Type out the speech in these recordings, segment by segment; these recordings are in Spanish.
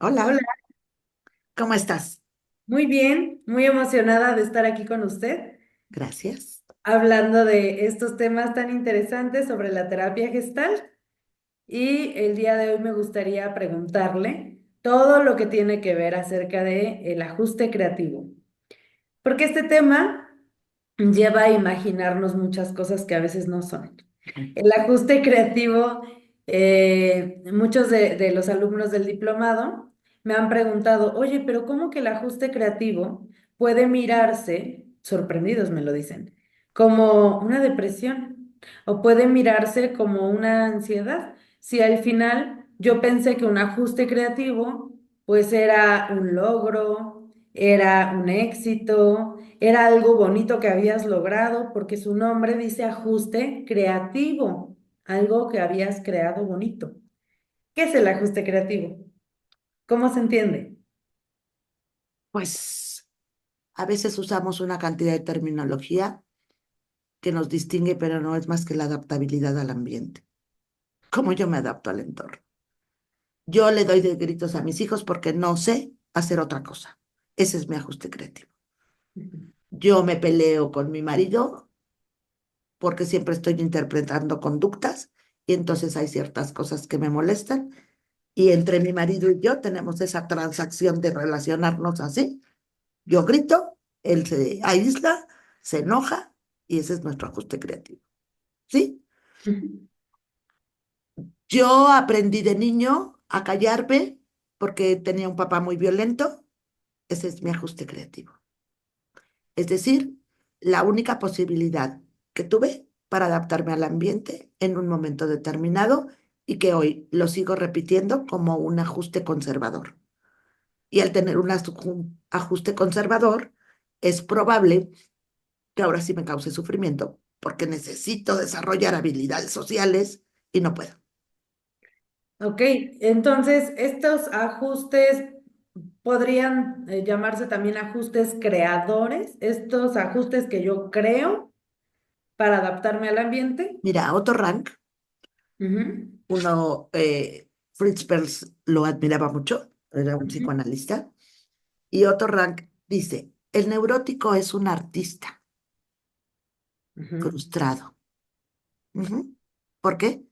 Hola, Hola, ¿cómo estás? muy bien, muy emocionada de estar aquí con usted, Gracias. hablando de estos temas tan interesantes sobre la terapia gestal. Y el día de hoy me gustaría preguntarle todo lo que tiene que ver acerca de el ajuste creativo, porque este tema lleva a imaginarnos muchas cosas que a veces no son. El ajuste creativo, muchos de los alumnos del diplomado me han preguntado, oye, pero ¿cómo que el ajuste creativo puede mirarse, sorprendidos me lo dicen, como una depresión o puede mirarse como una ansiedad? Si al final yo pensé que un ajuste creativo pues era un logro, era un éxito, era algo bonito que habías logrado porque su nombre dice ajuste creativo, algo que habías creado bonito. ¿Qué es el ajuste creativo? ¿Cómo se entiende? Pues a veces usamos una cantidad de terminología que nos distingue, pero no es más que la adaptabilidad al ambiente. ¿Cómo yo me adapto al entorno? Yo le doy de gritos a mis hijos porque no sé hacer otra cosa. Ese es mi ajuste creativo. Ujú. Yo me peleo con mi marido porque siempre estoy interpretando conductas y entonces hay ciertas cosas que me molestan y entre mi marido y yo tenemos esa transacción de relacionarnos así. Yo grito, él se aísla, se enoja y ese es nuestro ajuste creativo. ¿Sí? Ujú. Yo aprendí de niño a callarme porque tenía un papá muy violento. Ese es mi ajuste creativo. Es decir, la única posibilidad que tuve para adaptarme al ambiente en un momento determinado y que hoy lo sigo repitiendo como un ajuste conservador. Y al tener un ajuste conservador, es probable que ahora sí me cause sufrimiento, porque necesito desarrollar habilidades sociales y no puedo. Ok, entonces estos ajustes podrían llamarse también ajustes creadores, estos ajustes que yo creo para adaptarme al ambiente. Mira, Otto Rank, Ujú, Fritz Perls lo admiraba mucho, era un ujú, psicoanalista, y Otto Rank dice, el neurótico es un artista ujú. frustrado. Ujú. ¿Por qué?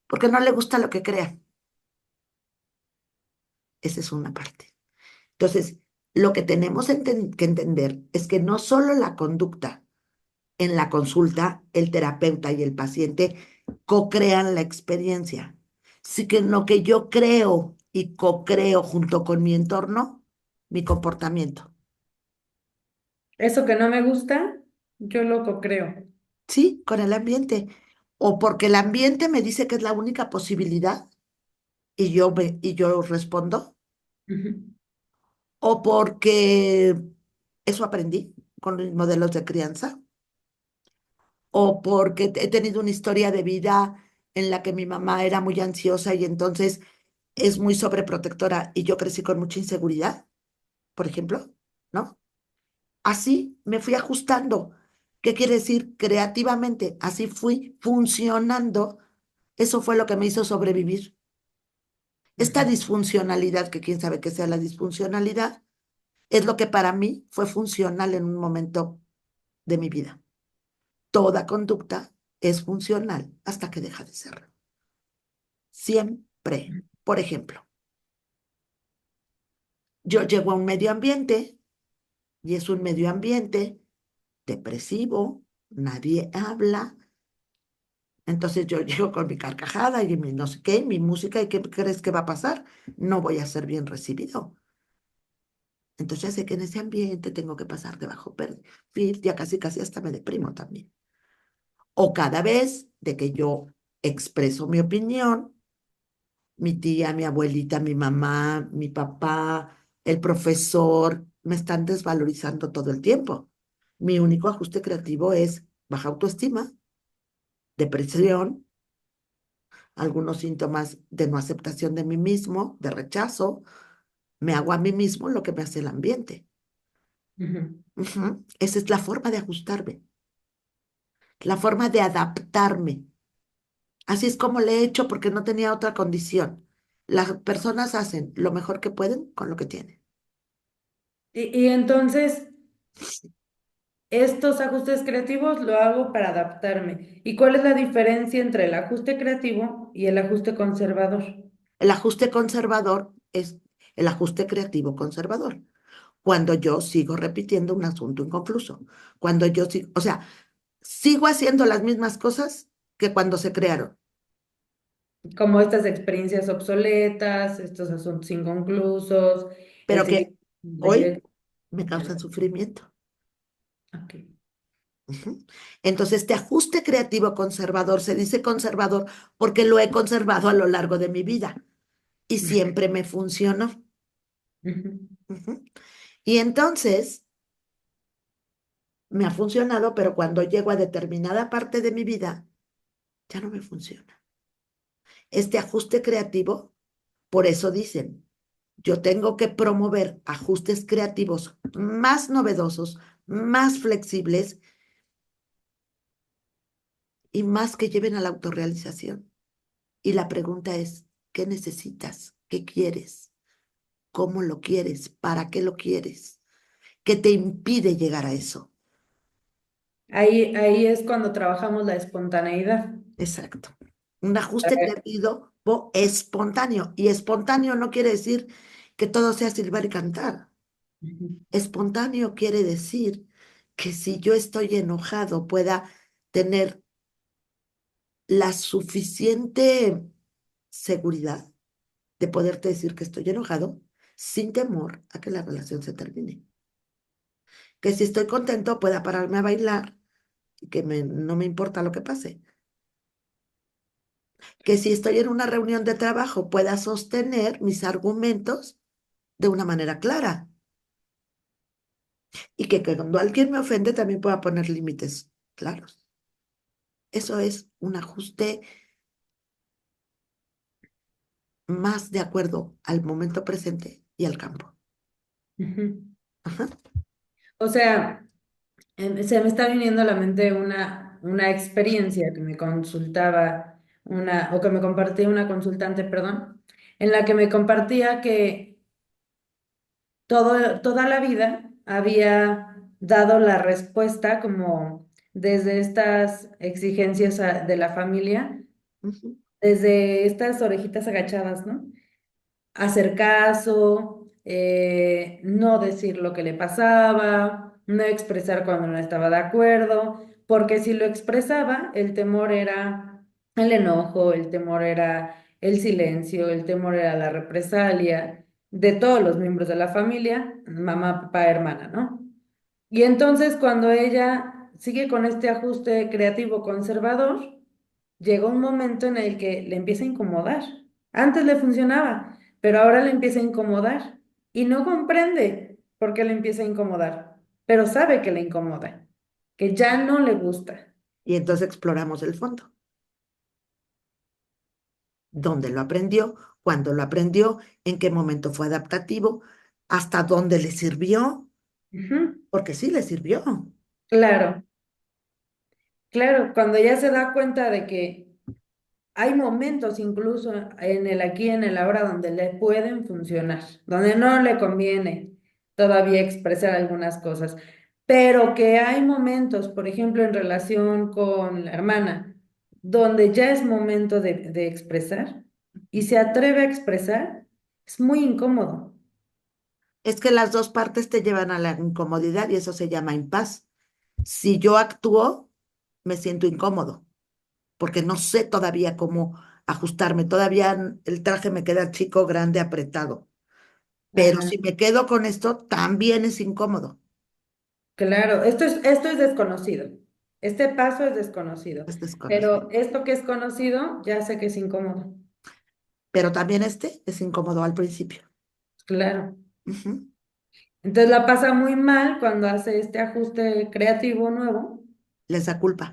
Porque no le gusta lo que crea. Esa es una parte. Entonces, lo que tenemos que entender es que no solo la conducta en la consulta, el terapeuta y el paciente co-crean la experiencia. Sí que lo que yo creo y co-creo junto con mi entorno, mi comportamiento. Eso que no me gusta, yo lo creo. Sí, con el ambiente. O porque el ambiente me dice que es la única posibilidad y yo respondo. Ujú. O porque eso aprendí con mis modelos de crianza. O porque he tenido una historia de vida en la que mi mamá era muy ansiosa y entonces es muy sobreprotectora y yo crecí con mucha inseguridad, por ejemplo, ¿no? Así me fui ajustando. ¿Qué quiere decir? Creativamente, así fui funcionando. Eso fue lo que me hizo sobrevivir. Esta Ujú. disfuncionalidad, que quién sabe qué sea la disfuncionalidad, es lo que para mí fue funcional en un momento de mi vida. Toda conducta es funcional hasta que deja de serlo. Siempre. Por ejemplo, yo llego a un medio ambiente y es un medio ambiente depresivo, nadie habla. Entonces yo llego con mi carcajada y mi no sé qué, mi música, ¿y qué crees que va a pasar? No voy a ser bien recibido. Entonces ya sé que en ese ambiente tengo que pasar de bajo perfil, ya casi casi hasta me deprimo también. O cada vez de que yo expreso mi opinión, mi tía, mi abuelita, mi mamá, mi papá, el profesor, me están desvalorizando todo el tiempo. Mi único ajuste creativo es baja autoestima, depresión, algunos síntomas de no aceptación de mí mismo, de rechazo. Me hago a mí mismo lo que me hace el ambiente. Ujú. Ujú. Esa es la forma de ajustarme, la forma de adaptarme. Así es como le he hecho porque no tenía otra condición. Las personas hacen lo mejor que pueden con lo que tienen. Y entonces, estos ajustes creativos lo hago para adaptarme. ¿Y cuál es la diferencia entre el ajuste creativo y el ajuste conservador? El ajuste conservador es el ajuste creativo conservador. Cuando yo sigo repitiendo un asunto inconcluso. Cuando yo sigo, o sea, sigo haciendo las mismas cosas que cuando se crearon, Como estas experiencias obsoletas, estos asuntos inconclusos, el pero seguir que un hoy proyecto. me causan sufrimiento. Ok. Ujú. Entonces, este ajuste creativo conservador se dice conservador porque lo he conservado a lo largo de mi vida y siempre me funcionó. Ujú. Ujú. Y entonces me ha funcionado, pero cuando llego a determinada parte de mi vida, ya no me funciona. Este ajuste creativo, por eso dicen, yo tengo que promover ajustes creativos más novedosos, más flexibles y más que lleven a la autorrealización. Y la pregunta es, ¿qué necesitas? ¿Qué quieres? ¿Cómo lo quieres? ¿Para qué lo quieres? ¿Qué te impide llegar a eso? Ahí es cuando trabajamos la espontaneidad. Exacto. Un ajuste creativo espontáneo. Y espontáneo no quiere decir que todo sea silbar y cantar. Ujú. Espontáneo quiere decir que si yo estoy enojado pueda tener la suficiente seguridad de poderte decir que estoy enojado sin temor a que la relación se termine. Que si estoy contento pueda pararme a bailar y que no me importa lo que pase. Que si estoy en una reunión de trabajo pueda sostener mis argumentos de una manera clara y que cuando alguien me ofende también pueda poner límites claros. Eso es un ajuste más de acuerdo al momento presente y al campo. Ujú. Ajá. O sea, se me está viniendo a la mente una experiencia que me consultaba o que me compartía una consultante, perdón, en la que me compartía que toda la vida había dado la respuesta como desde estas exigencias de la familia, Ujú. desde estas orejitas agachadas, ¿no? Hacer caso, no decir lo que le pasaba, no expresar cuando no estaba de acuerdo, porque si lo expresaba, el temor era el enojo, el temor era el silencio, el temor era la represalia de todos los miembros de la familia, mamá, papá, hermana, ¿no? Y entonces cuando ella sigue con este ajuste creativo conservador, llega un momento en el que le empieza a incomodar. Antes le funcionaba, pero ahora le empieza a incomodar y no comprende por qué le empieza a incomodar, pero sabe que le incomoda, que ya no le gusta. Y entonces exploramos el fondo. ¿Dónde lo aprendió? ¿Cuándo lo aprendió? ¿En qué momento fue adaptativo? ¿Hasta dónde le sirvió? Ujú. Porque sí le sirvió. Claro, claro, cuando ya se da cuenta de que hay momentos incluso en el aquí y en el ahora donde le pueden funcionar, donde no le conviene todavía expresar algunas cosas, pero que hay momentos, por ejemplo, en relación con la hermana, donde ya es momento de expresar y se atreve a expresar, es muy incómodo. Es que las dos partes te llevan a la incomodidad y eso se llama impas. Si yo actúo, me siento incómodo porque no sé todavía cómo ajustarme. Todavía el traje me queda chico, grande, apretado. Pero Ajá, si me quedo con esto, también es incómodo. claro, esto es desconocido. Este paso es desconocido, Es desconocido. pero esto que es conocido ya sé que es incómodo. Pero también este es incómodo al principio. Claro. Ujú. Entonces la pasa muy mal cuando hace este ajuste creativo nuevo. Les da culpa.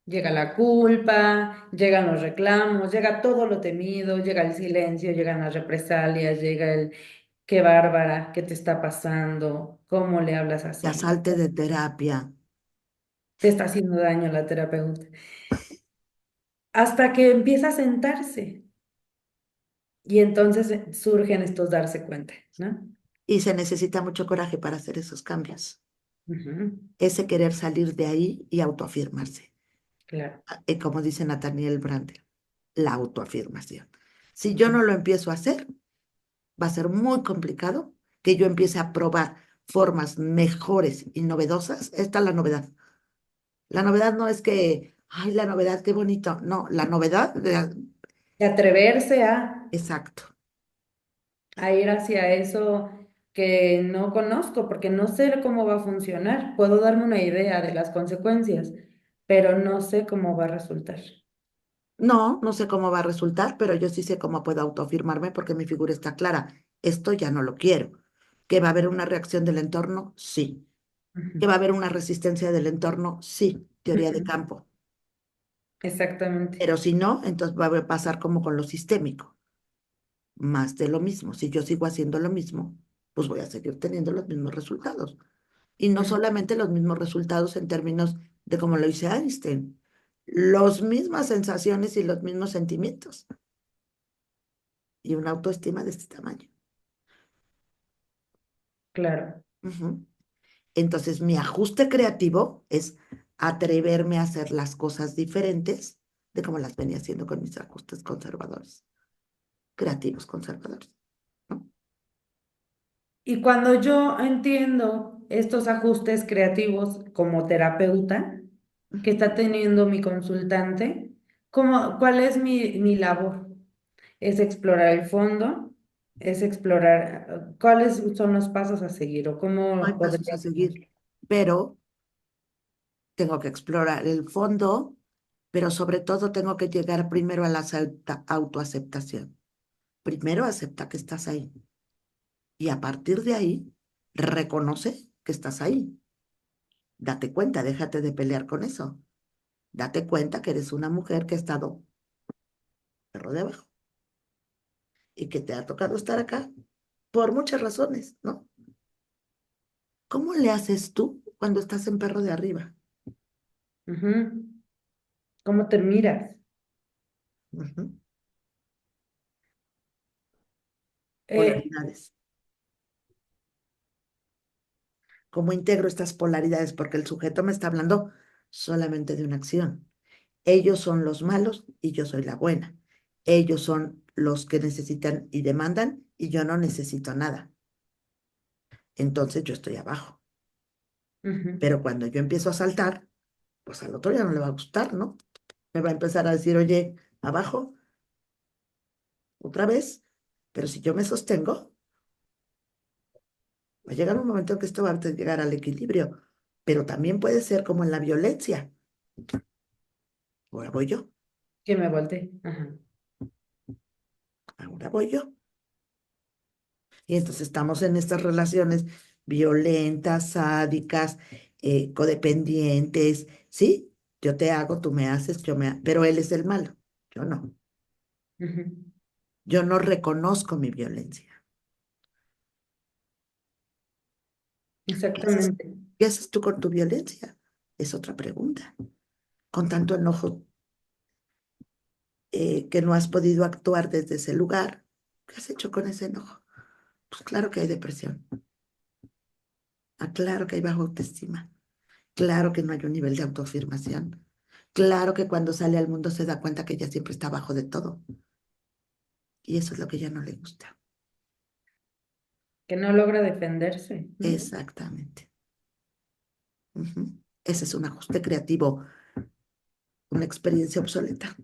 Llega la culpa, llegan los reclamos, llega todo lo temido, llega el silencio, llegan las represalias, llega el qué bárbara, qué te está pasando, cómo le hablas La así, salte de terapia. te está haciendo daño la terapeuta. Hasta que empieza a sentarse Y entonces surgen estos darse cuenta, ¿no? Y se necesita mucho coraje para hacer esos cambios. Ujú, Ese querer salir de ahí y autoafirmarse. claro. Como dice Nathaniel Brandel, la autoafirmación. Si yo Ujú, no lo empiezo a hacer, va a ser muy complicado que yo empiece a probar formas mejores y novedosas. Esta es la novedad. La novedad no es que, ay, la novedad, qué bonito. No, la novedad, de atreverse exacto. a ir hacia eso que no conozco, porque no sé cómo va a funcionar. Puedo darme una idea de las consecuencias, pero no sé cómo va a resultar. No, no sé cómo va a resultar, pero yo sí sé cómo puedo autoafirmarme porque mi figura está clara. Esto ya no lo quiero. ¿Que va a haber una reacción del entorno? Sí. ¿Que Ujú, va a haber una resistencia del entorno? Sí. Teoría de ujú, campo. exactamente. Pero si no, entonces va a pasar como con lo sistémico, más de lo mismo. Si yo sigo haciendo lo mismo, pues voy a seguir teniendo los mismos resultados. Y no Ujú, solamente los mismos resultados en términos de como lo dice Einstein, las mismas sensaciones y los mismos sentimientos y una autoestima de este tamaño. claro. Ujú. Entonces, mi ajuste creativo es atreverme a hacer las cosas diferentes de como las venía haciendo con mis ajustes conservadores, creativos conservadores, ¿no? Y cuando yo entiendo estos ajustes creativos como terapeuta que Ujú. está teniendo mi consultante, ¿cuál es mi labor? Es explorar el fondo, es explorar cuáles son los pasos a seguir o No hay cómo pasos podría a hacerlo. seguir, pero tengo que explorar el fondo, pero sobre todo tengo que llegar primero a la autoaceptación. Primero acepta que estás ahí y a partir de ahí reconoce que estás ahí. Date cuenta, déjate de pelear con eso. Date cuenta que eres una mujer que ha estado perro de abajo y que te ha tocado estar acá por muchas razones, ¿no? ¿Cómo le haces tú cuando estás en perro de arriba? Ujú. ¿Cómo te miras? Ujú. Eh, Polaridades. ¿Cómo integro estas polaridades? Porque el sujeto me está hablando solamente de una acción. Ellos son los malos y yo soy la buena. Ellos son los que necesitan y demandan y yo no necesito nada. Entonces yo estoy abajo. ujú. Pero cuando yo empiezo a saltar, pues al otro ya no le va a gustar, ¿no? Me va a empezar a decir, oye, abajo, otra vez. Pero si yo me sostengo, va a llegar un momento en que esto va a llegar al equilibrio. Pero también puede ser como en la violencia. Ahora voy yo, Que me volteé. Ajá. ahora voy yo. Y entonces estamos en estas relaciones violentas, sádicas, codependientes, ¿sí? Yo te hago, tú me haces, pero él es el malo, yo no. Ujú. Yo no reconozco mi violencia. ¿Qué haces, Exactamente. qué haces tú con tu violencia? Es otra pregunta. Con tanto enojo que no has podido actuar desde ese lugar, ¿qué has hecho con ese enojo? Pues claro que hay depresión, claro que hay baja autoestima. Claro que no hay un nivel de autoafirmación. Claro que cuando sale al mundo se da cuenta que ella siempre está abajo de todo. Y eso es lo que ella no le gusta. Que no logra defenderse, ¿no? Exactamente. Ujú. Ese es un ajuste creativo, una experiencia obsoleta,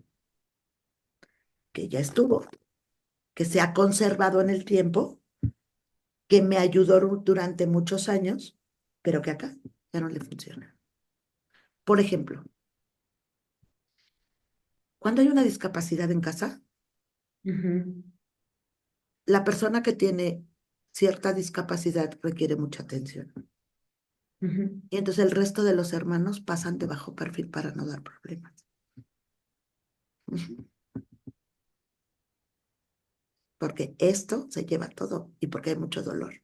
que ya estuvo, que se ha conservado en el tiempo, que me ayudó durante muchos años, pero que acá ya no le funciona. Por ejemplo, cuando hay una discapacidad en casa, Ujú, la persona que tiene cierta discapacidad requiere mucha atención. ujú. Y entonces el resto de los hermanos pasan de bajo perfil para no dar problemas. Ujú. Porque esto se lleva todo y porque hay mucho dolor.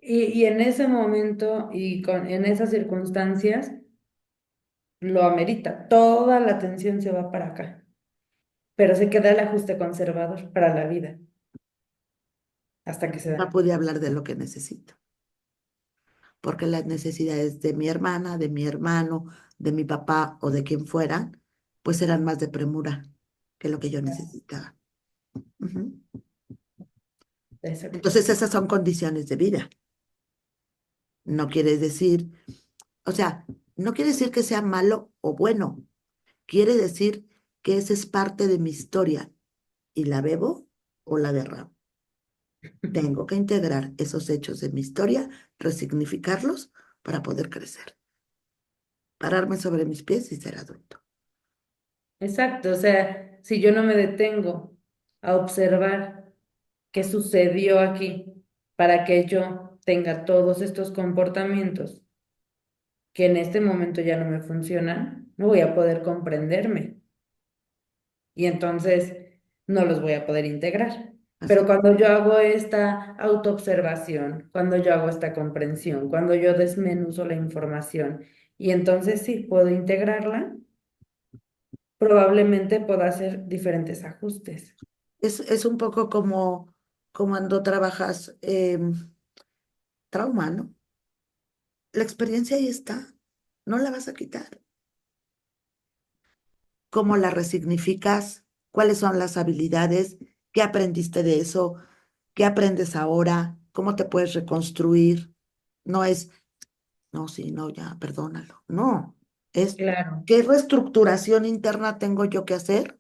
Y en ese momento en esas circunstancias lo amerita. Toda la atención se va para acá. pero se queda el ajuste conservador para la vida hasta que se No da. pude hablar de lo que necesito, porque las necesidades de mi hermana, de mi hermano, de mi papá o de quien fuera, pues eran más de premura que lo que yo necesitaba. Ujú. Exacto. Entonces, esas son condiciones de vida. No quiere decir, o sea, no quiere decir que sea malo o bueno. Quiere decir que esa es parte de mi historia y la bebo o la derramo. Tengo que integrar esos hechos de mi historia, resignificarlos para poder crecer, pararme sobre mis pies y ser adulto. Exacto, o sea, si yo no me detengo a observar qué sucedió aquí para que yo tenga todos estos comportamientos que en este momento ya no me funcionan, no voy a poder comprenderme y entonces no los voy a poder integrar. Así, Pero cuando yo hago esta autoobservación, cuando yo hago esta comprensión, cuando yo desmenuzo la información y entonces sí puedo integrarla, probablemente pueda hacer diferentes ajustes. es un poco como cuando trabajas trauma, ¿no? La experiencia ahí está, no la vas a quitar. ¿Cómo la resignificas? ¿Cuáles son las habilidades? ¿Qué aprendiste de eso? ¿Qué aprendes ahora? ¿Cómo te puedes reconstruir? No es, no, sí, no, ya, perdónalo. No, es, Claro. ¿qué reestructuración interna tengo yo que hacer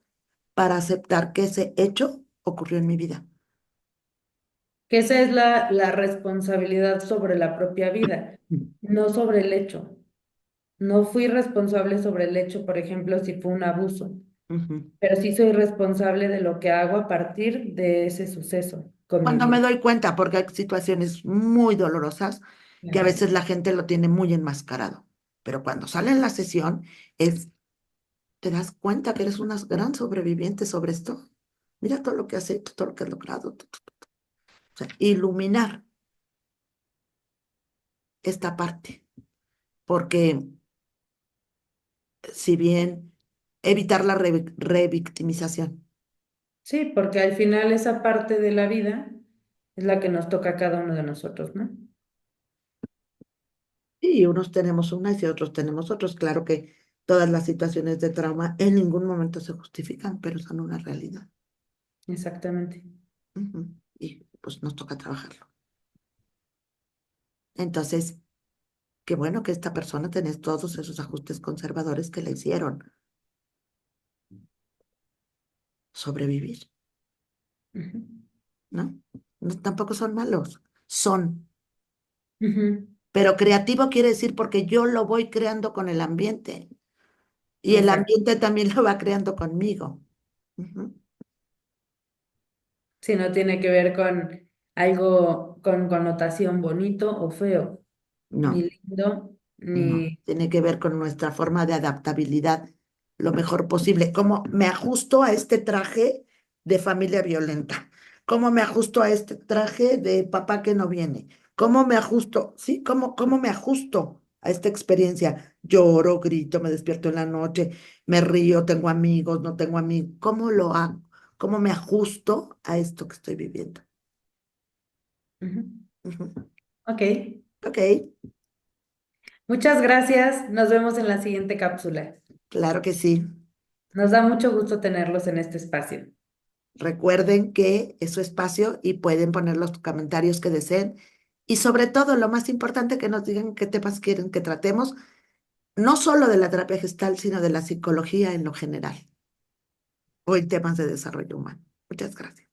para aceptar que ese hecho ocurrió en mi vida? Que esa es la responsabilidad sobre la propia vida, Mm. no sobre el hecho. No fui responsable sobre el hecho, por ejemplo, si fue un abuso, Ujú. pero sí soy responsable de lo que hago a partir de ese suceso con mi Cuando me vida. doy cuenta, porque hay situaciones muy dolorosas que a Claro. veces la gente lo tiene muy enmascarado, pero cuando sale en la sesión es, te das cuenta que eres una gran sobreviviente sobre esto. Mira todo lo que has hecho, todo lo que has logrado. O sea, iluminar esta parte, porque si bien evitar la revictimización. Sí, porque al final esa parte de la vida es la que nos toca a cada uno de nosotros, ¿no? Y unos tenemos unas y otros tenemos otros. Claro que todas las situaciones de trauma en ningún momento se justifican, pero son una realidad. Exactamente. Ujú. Y pues nos toca trabajarlo. Entonces, qué bueno que esta persona tenía todos esos ajustes conservadores que le hicieron sobrevivir, Ujú. ¿no? No, tampoco son malos, son. Ujú. Pero creativo quiere decir porque yo lo voy creando con el ambiente y el Exacto. ambiente también lo va creando conmigo. Ujú. Si no tiene que ver con algo con connotación bonito o feo, ni No. lindo, No, ni... tiene que ver con nuestra forma de adaptabilidad lo mejor posible. ¿Cómo me ajusto a este traje de familia violenta? ¿Cómo me ajusto a este traje de papá que no viene? ¿Cómo me ajusto? ¿Sí? ¿Cómo me ajusto a esta experiencia? Lloro, grito, me despierto en la noche, me río, tengo amigos, no tengo amigos. ¿Cómo lo hago? ¿Cómo me ajusto a esto que estoy viviendo? Ujú. Ujú. Ok, Ok, muchas gracias. Nos vemos en la siguiente cápsula. claro que sí. Nos da mucho gusto tenerlos en este espacio. Recuerden que es su espacio y pueden poner los comentarios que deseen. Y sobre todo, lo más importante, que nos digan qué temas quieren que tratemos, no solo de la terapia gestal, sino de la psicología en lo general o en temas de desarrollo humano. Muchas gracias.